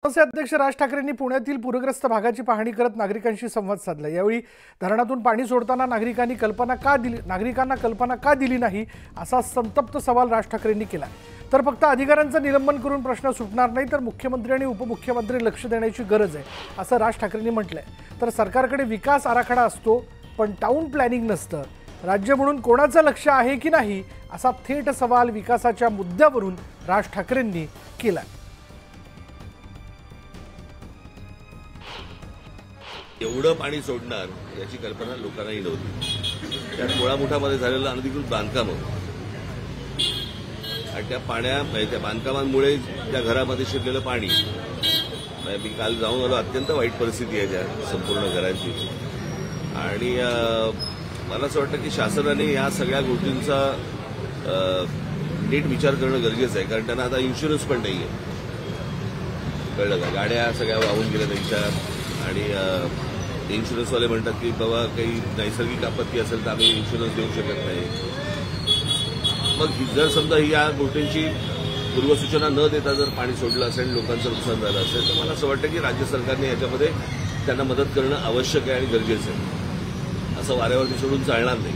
मनसे अध्यक्ष राज ठाकरेंनी पुण्यातील पूरग्रस्त भागाची पाहणी करत नागरिकांशी संवाद साधला। यावेळी धरणातून पाणी सोडताना नागरिकांना कल्पना का दिली नाही असा संतप्त सवाल राज ठाकरेंनी केला। तर फक्त अधिकाऱ्यांचं निलंबन करून प्रश्न सुटणार नाही तर मुख्यमंत्री आणि उपमुख्यमंत्री लक्ष देण्याची गरज आहे असं राज ठाकरेंनी म्हटलंय। तर सरकारकडे विकास आराखडा असतो पण टाउन प्लॅनिंग नसतं। राज्य म्हणून कोणाचं लक्ष आहे की नाही असा थेट सवाल विकासाच्या मुद्द्यावरून राज ठाकरेंनी केला। एवढं पाणी सोडणार याची कल्पना लोकांनाही नव्हती। त्यात मुळामुठामध्ये झालेलं अनधिकृत बांधकाम आणि त्या त्या बांधकामांमुळे त्या घरामध्ये शिरलेलं पाणी, मी काल जाऊन आलो, अत्यंत वाईट परिस्थिती आहे त्या संपूर्ण घरांची। आणि मला असं वाटतं की शासनाने या सगळ्या गोष्टींचा नीट विचार करणं गरजेचं आहे, कारण त्यांना आता इन्शुरन्स पण नाही आहे, कळलं का? गाड्या सगळ्या वाहून गेल्या त्यांच्या, आणि इन्शुरन्सवाले म्हणतात की बाबा काही नैसर्गिक आपत्ती असेल तर आम्ही इन्शुरन्स देऊ शकत नाही। मग जर समजा या गोष्टींची पूर्वसूचना न देता जर पाणी सोडलं असेल, लोकांचं नुकसान झालं असेल, तर मला असं वाटतं की राज्य सरकारने याच्यामध्ये त्यांना मदत करणं आवश्यक आहे आणि गरजेचं आहे। असं वाऱ्यावरती सोडून चालणार नाही।